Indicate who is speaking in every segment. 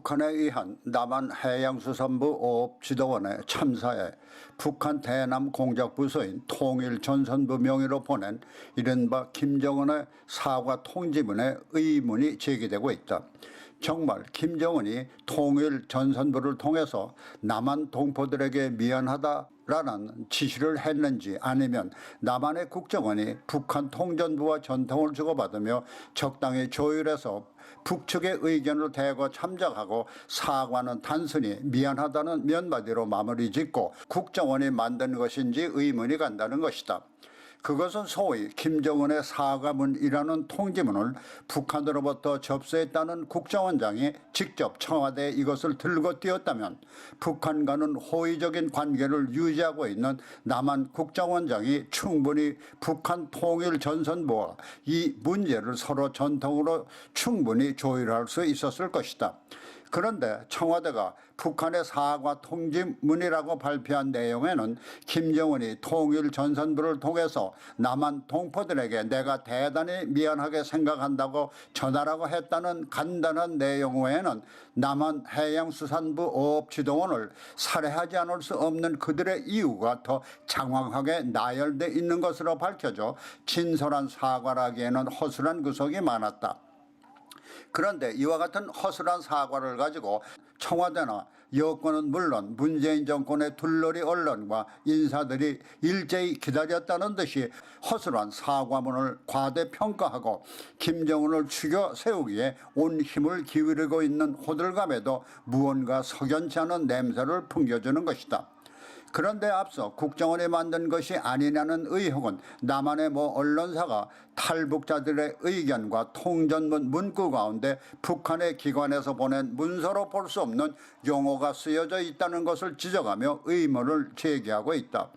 Speaker 1: 북한에 의한 남한 해양수산부 어업지도원의 참사에 북한 대남 공작부서인 통일전선부 명의로 보낸 이른바 김정은의 사과 통지문에 의문이 제기되고 있다. 정말 김정은이 통일전선부를 통해서 남한 동포들에게 미안하다라는 지시를 했는지, 아니면 남한의 국정원이 북한 통전부와 전통을 주고받으며 적당히 조율해서 북측의 의견을 대거 참작하고 사과는 단순히 미안하다는 몇 마디로 마무리 짓고 국정원이 만든 것인지 의문이 간다는 것이다. 그것은 소위 김정은의 사과문이라는 통지문을 북한으로부터 접수했다는 국정원장이 직접 청와대에 이것을 들고 뛰었다면 북한과는 호의적인 관계를 유지하고 있는 남한 국정원장이 충분히 북한 통일전선부와 이 문제를 서로 전통으로 충분히 조율할 수 있었을 것이다. 그런데 청와대가 북한의 사과 통지문이라고 발표한 내용에는 김정은이 통일전선부를 통해서 남한 동포들에게 내가 대단히 미안하게 생각한다고 전하라고 했다는 간단한 내용 외에는 남한 해양수산부 어업지도원을 살해하지 않을 수 없는 그들의 이유가 더 장황하게 나열돼 있는 것으로 밝혀져 진솔한 사과라기에는 허술한 구석이 많았다. 그런데 이와 같은 허술한 사과를 가지고 청와대나 여권은 물론 문재인 정권의 둘러리 언론과 인사들이 일제히 기다렸다는 듯이 허술한 사과문을 과대평가하고 김정은을 추겨 세우기에 온 힘을 기울이고 있는 호들갑에도 무언가 석연치 않은 냄새를 풍겨주는 것이다. 그런데 앞서 국정원이 만든 것이 아니냐는 의혹은 남한의 모 언론사가 탈북자들의 의견과 통전문 문구 가운데 북한의 기관에서 보낸 문서로 볼 수 없는 용어가 쓰여져 있다는 것을 지적하며 의문을 제기하고 있다.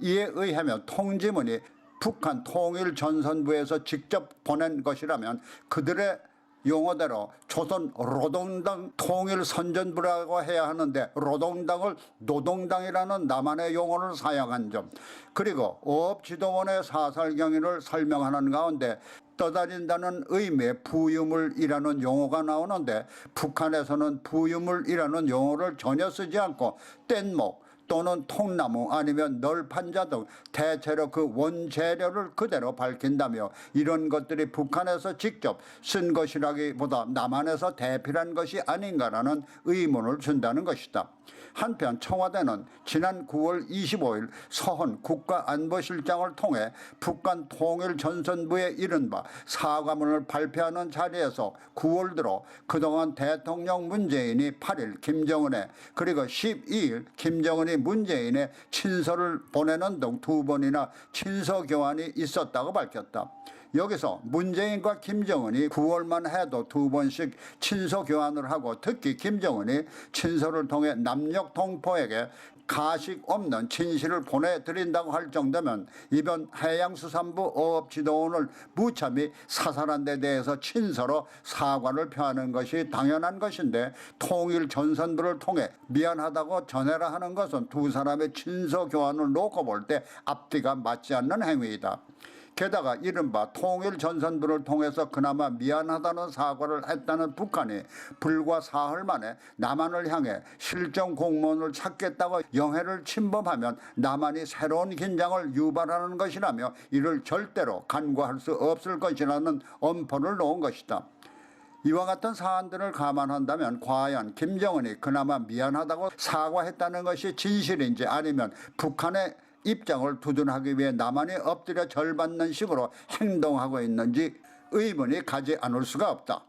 Speaker 1: 이에 의하면 통지문이 북한 통일전선부에서 직접 보낸 것이라면 그들의 용어대로 조선 노동당 통일선전부라고 해야 하는데 노동당을 노동당이라는 남한의 용어를 사용한 점, 그리고 어업지도원의 사설경위를 설명하는 가운데 떠다닌다는 의미의 부유물이라는 용어가 나오는데 북한에서는 부유물이라는 용어를 전혀 쓰지 않고 뗏목 또는 통나무 아니면 널판자 등 대체로 그 원재료를 그대로 밝힌다며 이런 것들이 북한에서 직접 쓴 것이라기보다 남한에서 대필한 것이 아닌가라는 의문을 준다는 것이다. 한편 청와대는 지난 9월 25일 서훈 국가안보실장을 통해 북한 통일전선부의 이른바 사과문을 발표하는 자리에서 9월 들어 그동안 대통령 문재인이 8일 김정은에 그리고 12일 김정은이 문재인의 친서를 보내는 등 두 번이나 친서 교환이 있었다고 밝혔다. 여기서 문재인과 김정은이 9월만 해도 두 번씩 친서 교환을 하고, 특히 김정은이 친서를 통해 남녘 동포에게 가식 없는 진실을 보내드린다고 할 정도면 이번 해양수산부 어업지도원을 무참히 사살한 데 대해서 친서로 사과를 표하는 것이 당연한 것인데, 통일전선부를 통해 미안하다고 전해라 하는 것은 두 사람의 친서 교환을 놓고 볼 때 앞뒤가 맞지 않는 행위이다. 게다가 이른바 통일전선부를 통해서 그나마 미안하다는 사과를 했다는 북한이 불과 사흘 만에 남한을 향해 실종 공무원을 찾겠다고 영해를 침범하면 남한이 새로운 긴장을 유발하는 것이라며 이를 절대로 간과할 수 없을 것이라는 엄포를 놓은 것이다. 이와 같은 사안들을 감안한다면 과연 김정은이 그나마 미안하다고 사과했다는 것이 진실인지, 아니면 북한의 입장을 두둔하기 위해 남한이 엎드려 절받는 식으로 행동하고 있는지 의문이 가지 않을 수가 없다.